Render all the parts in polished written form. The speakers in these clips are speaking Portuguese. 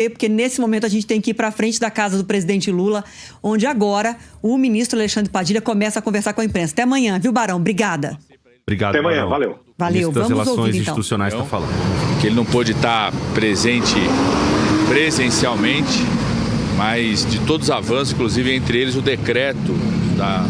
porque nesse momento a gente tem que ir para frente da casa do presidente Lula, onde agora o ministro Alexandre Padilha começa a conversar com a imprensa. Até amanhã, viu, Barão? Obrigada. Obrigado, até amanhã, Barão. valeu. Valeu, vamos vamos Relações ouvir, então. Institucionais está falando. Que ele não pôde estar presente presencialmente, mas de todos os avanços, inclusive entre eles o decreto da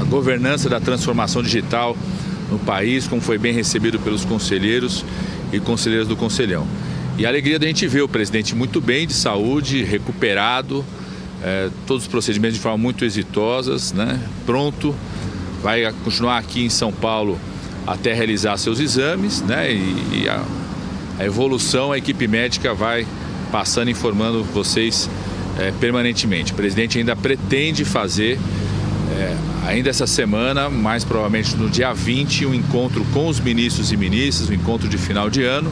governança da transformação digital no país, como foi bem recebido pelos conselheiros e conselheiras do Conselhão. E a alegria da gente ver o presidente muito bem, de saúde, recuperado, todos os procedimentos de forma muito exitosas, né? Pronto, vai continuar aqui em São Paulo até realizar seus exames, né? E a evolução, a equipe médica vai passando, informando vocês permanentemente. O presidente ainda pretende fazer, ainda essa semana, mais provavelmente no dia 20, um encontro com os ministros e ministras, um encontro de final de ano.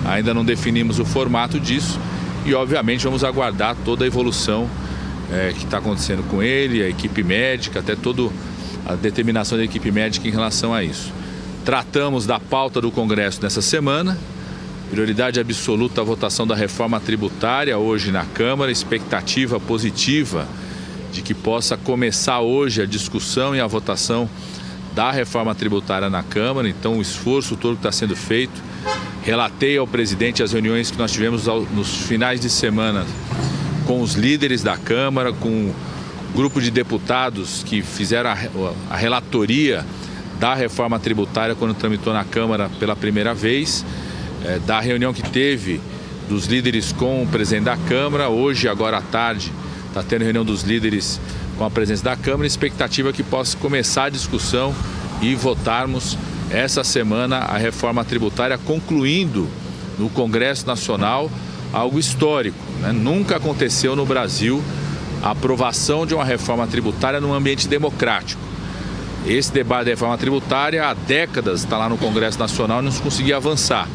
Ainda não definimos o formato disso e, obviamente, vamos aguardar toda a evolução que está acontecendo com ele, a equipe médica, até toda a determinação da equipe médica em relação a isso. Tratamos da pauta do Congresso nessa semana, prioridade absoluta a votação da reforma tributária hoje na Câmara, expectativa positiva de que possa começar hoje a discussão e a votação da reforma tributária na Câmara, então o esforço todo que está sendo feito. Relatei ao presidente as reuniões que nós tivemos nos finais de semana com os líderes da Câmara, com o grupo de deputados que fizeram a relatoria da reforma tributária quando tramitou na Câmara pela primeira vez, da reunião que teve dos líderes com o presidente da Câmara. Hoje, agora à tarde, está tendo reunião dos líderes com a presença da Câmara, expectativa que possa começar a discussão e votarmos essa semana a reforma tributária, concluindo no Congresso Nacional algo histórico, né? Nunca aconteceu no Brasil a aprovação de uma reforma tributária num ambiente democrático. Esse debate da reforma tributária há décadas está lá no Congresso Nacional e não se conseguia avançar.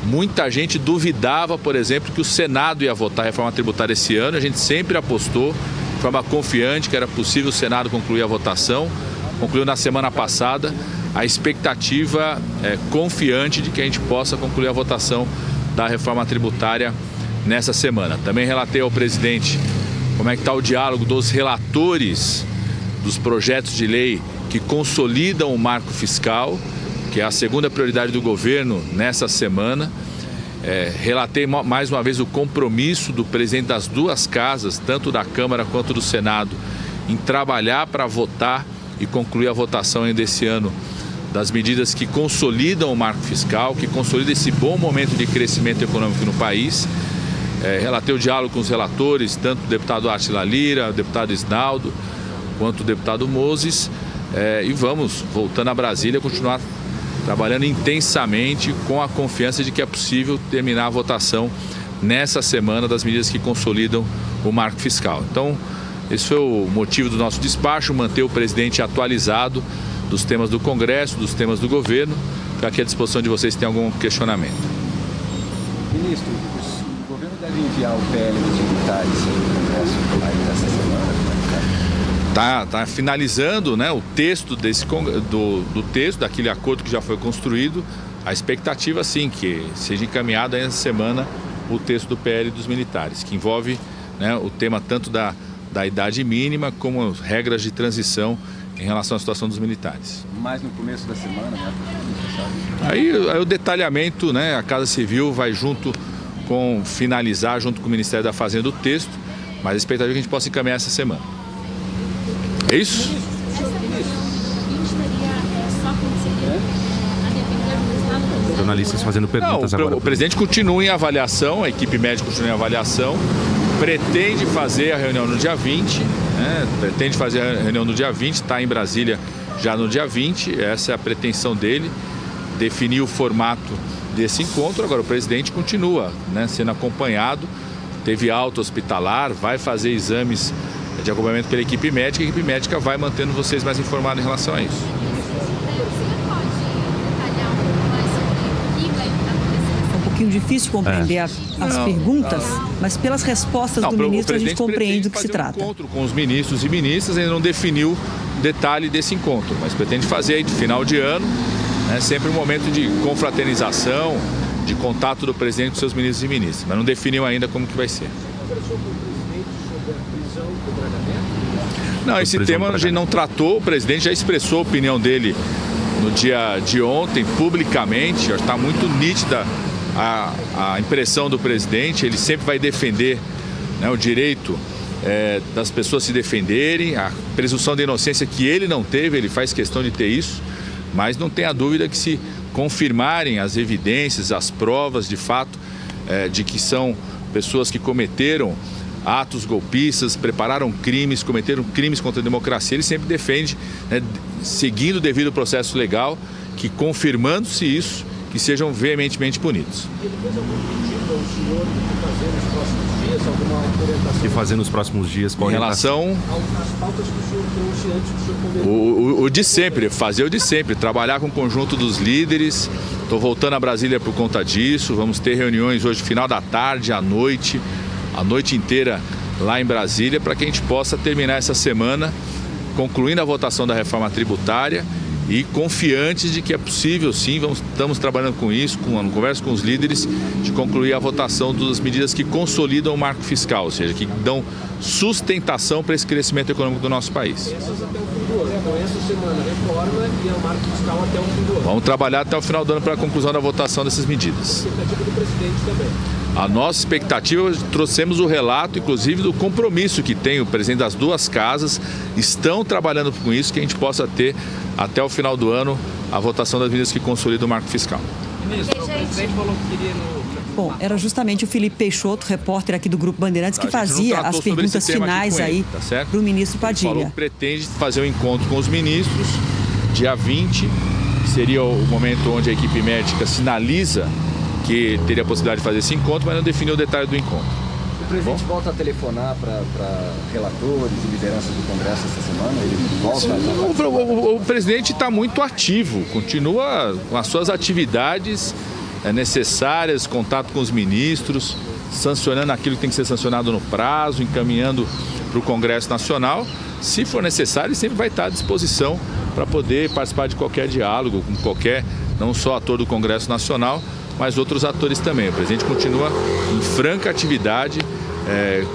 Muita gente duvidava, por exemplo, que o Senado ia votar a reforma tributária esse ano. A gente sempre apostou de forma confiante que era possível o Senado concluir a votação. Concluiu na semana passada. A expectativa é confiante de que a gente possa concluir a votação da reforma tributária nessa semana. Também relatei ao presidente como é que está o diálogo dos relatores dos projetos de lei que consolidam o marco fiscal, que é a segunda prioridade do governo nessa semana. Relatei mais uma vez o compromisso do presidente das duas casas, tanto da Câmara quanto do Senado, em trabalhar para votar e concluir a votação ainda esse ano das medidas que consolidam o marco fiscal, que consolidam esse bom momento de crescimento econômico no país. Relatei o diálogo com os relatores, tanto o deputado Átila Lira, o deputado Isnaldo, quanto o deputado Moses. E vamos, voltando a Brasília, continuar trabalhando intensamente com a confiança de que é possível terminar a votação nessa semana das medidas que consolidam o marco fiscal. Então, esse foi o motivo do nosso despacho, manter o presidente atualizado dos temas do Congresso, dos temas do governo. Fico aqui à disposição de vocês se tem algum questionamento. Ministro, o governo deve enviar o PL dos militares ao Congresso ainda essa semana? Tá finalizando, né, o texto do texto, daquele acordo que já foi construído. A expectativa, sim, que seja encaminhado ainda essa semana o texto do PL dos militares, que envolve, né, o tema tanto da idade mínima como as regras de transição em relação à situação dos militares. Mais no começo da semana, né? Aí o detalhamento, né, a Casa Civil vai finalizar junto com o Ministério da Fazenda o texto, mas a expectativa é que a gente possa encaminhar essa semana. É isso? Jornalistas fazendo perguntas agora. O presidente continua em avaliação, a equipe médica continua em avaliação, pretende fazer a reunião no dia 20, né? Pretende fazer a reunião no dia 20, está em Brasília já no dia 20, essa é a pretensão dele, definir o formato desse encontro. Agora o presidente continua, né, sendo acompanhado, teve alta hospitalar, vai fazer exames de acompanhamento pela equipe médica, e a equipe médica vai mantendo vocês mais informados em relação a isso. Difícil compreender as perguntas, mas pelas respostas do ministro a gente compreende do que se trata. Um encontro com os ministros e ministras, ainda não definiu detalhe desse encontro, mas pretende fazer aí de final de ano, né, sempre um momento de confraternização, de contato do presidente com seus ministros e ministras, mas não definiu ainda como que vai ser. Conversou com o presidente sobre a prisão do Braga Neto? Não, esse tema a gente não tratou, o presidente já expressou a opinião dele no dia de ontem, publicamente. Está muito nítida a impressão do presidente. Ele sempre vai defender, né, o direito das pessoas se defenderem, a presunção de inocência que ele não teve, ele faz questão de ter isso, mas não tenha dúvida que se confirmarem as evidências, as provas de fato de que são pessoas que cometeram atos golpistas, prepararam crimes, cometeram crimes contra a democracia, ele sempre defende, né, seguindo o devido processo legal, que confirmando-se isso, que sejam veementemente punidos. Ele fez algum pedido ao senhor de fazer nos próximos dias, alguma orientação? E fazer nos próximos dias com em relação às pautas que o senhor trouxe antes do senhor poder. o de sempre, fazer o de sempre, trabalhar com o conjunto dos líderes. Estou voltando a Brasília por conta disso, vamos ter reuniões hoje, final da tarde, à noite, a noite inteira lá em Brasília, para que a gente possa terminar essa semana concluindo a votação da reforma tributária e confiantes de que é possível, sim, estamos trabalhando com isso, conversa com os líderes, de concluir a votação das medidas que consolidam o marco fiscal, ou seja, que dão sustentação para esse crescimento econômico do nosso país. Essas até o fim do ano, então essa semana reforma e o marco fiscal até o fim do ano. Vamos trabalhar até o final do ano para a conclusão da votação dessas medidas. A expectativa do presidente também. A nossa expectativa, trouxemos o relato, inclusive, do compromisso que tem o presidente das duas casas, estão trabalhando com isso, que a gente possa ter, até o final do ano, a votação das medidas que consolidam o marco fiscal. Ministro, o presidente falou que queria Bom, era justamente o Felipe Peixoto, repórter aqui do Grupo Bandeirantes, que fazia as perguntas finais aí para o ministro Padilha. Ele falou que pretende fazer um encontro com os ministros, dia 20, que seria o momento onde a equipe médica sinaliza que teria a possibilidade de fazer esse encontro, mas não definiu o detalhe do encontro. O presidente volta a telefonar para relatores e lideranças do Congresso essa semana? Ele volta o presidente está muito ativo, continua com as suas atividades necessárias, contato com os ministros, sancionando aquilo que tem que ser sancionado no prazo, encaminhando para o Congresso Nacional. Se for necessário, ele sempre vai estar à disposição para poder participar de qualquer diálogo com qualquer, não só ator do Congresso Nacional, mas outros atores também. O presidente continua em franca atividade,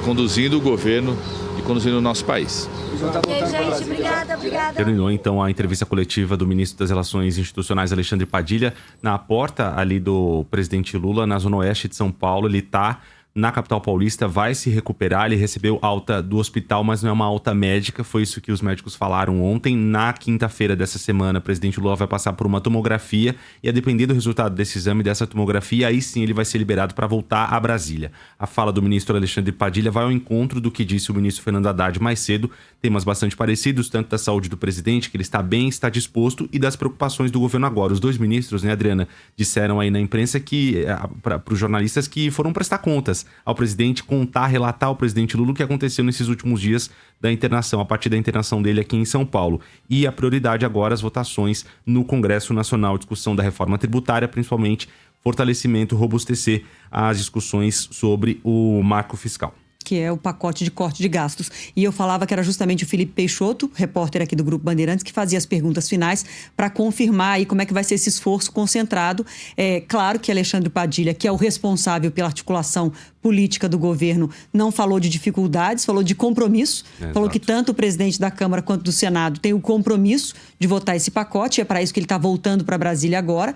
conduzindo o governo e conduzindo o nosso país. Gente, obrigada. Terminou então a entrevista coletiva do ministro das Relações Institucionais, Alexandre Padilha, na porta ali do presidente Lula, na zona oeste de São Paulo. Ele está na capital paulista, vai se recuperar. Ele recebeu alta do hospital, mas não é uma alta médica. Foi isso que os médicos falaram ontem. Na quinta-feira dessa semana, o presidente Lula vai passar por uma tomografia e, a depender do resultado desse exame, dessa tomografia, aí sim ele vai ser liberado para voltar a Brasília. A fala do ministro Alexandre Padilha vai ao encontro do que disse o ministro Fernando Haddad mais cedo, temas bastante parecidos, tanto da saúde do presidente, que ele está bem, está disposto, e das preocupações do governo agora. Os dois ministros, né, Adriana, disseram aí na imprensa que, para os jornalistas, que foram prestar contas ao presidente, relatar ao presidente Lula o que aconteceu nesses últimos dias da internação, a partir da internação dele aqui em São Paulo. E a prioridade agora, as votações no Congresso Nacional, discussão da reforma tributária, principalmente fortalecimento, robustecer as discussões sobre o marco fiscal, que é o pacote de corte de gastos. E eu falava que era justamente o Felipe Peixoto, repórter aqui do Grupo Bandeirantes, que fazia as perguntas finais para confirmar aí como é que vai ser esse esforço concentrado. É claro que Alexandre Padilha, que é o responsável pela articulação política do governo, não falou de dificuldades, falou de compromisso. Falou que tanto o presidente da Câmara quanto do Senado tem o compromisso de votar esse pacote. É para isso que ele está voltando para Brasília agora.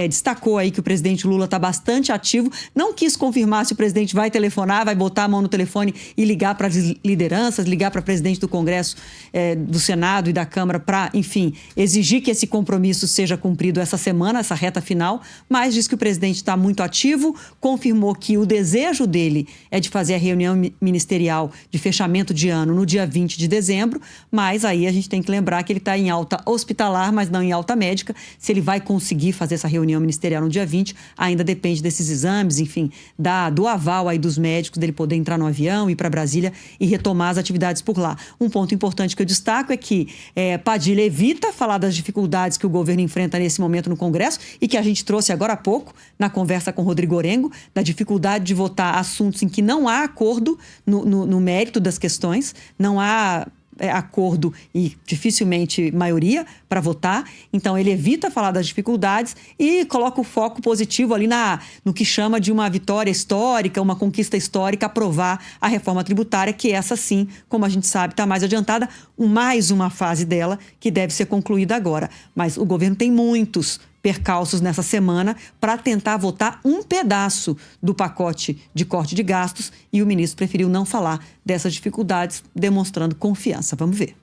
Destacou aí que o presidente Lula está bastante ativo. Não quis confirmar se o presidente vai telefonar, vai botar a mão no telefone e ligar para as lideranças, ligar para o presidente do Congresso, do Senado e da Câmara para, enfim, exigir que esse compromisso seja cumprido essa semana, essa reta final, mas diz que o presidente está muito ativo, confirmou que o desejo dele é de fazer a reunião ministerial de fechamento de ano no dia 20 de dezembro, mas aí a gente tem que lembrar que ele está em alta hospitalar, mas não em alta médica. Se ele vai conseguir fazer essa reunião ministerial no dia 20, ainda depende desses exames, enfim, do aval aí dos médicos, dele poder entrar no avião, ir para Brasília e retomar as atividades por lá. Um ponto importante que eu destaco é que Padilha evita falar das dificuldades que o governo enfrenta nesse momento no Congresso e que a gente trouxe agora há pouco na conversa com Rodrigo Orengo, da dificuldade de votar assuntos em que não há acordo no mérito das questões, não há acordo e dificilmente maioria para votar. Então, ele evita falar das dificuldades e coloca o foco positivo ali no que chama de uma vitória histórica, uma conquista histórica, aprovar a reforma tributária, que essa sim, como a gente sabe, está mais adiantada, mais uma fase dela que deve ser concluída agora. Mas o governo tem muitos percalços nessa semana para tentar votar um pedaço do pacote de corte de gastos e o ministro preferiu não falar dessas dificuldades, demonstrando confiança. Vamos ver.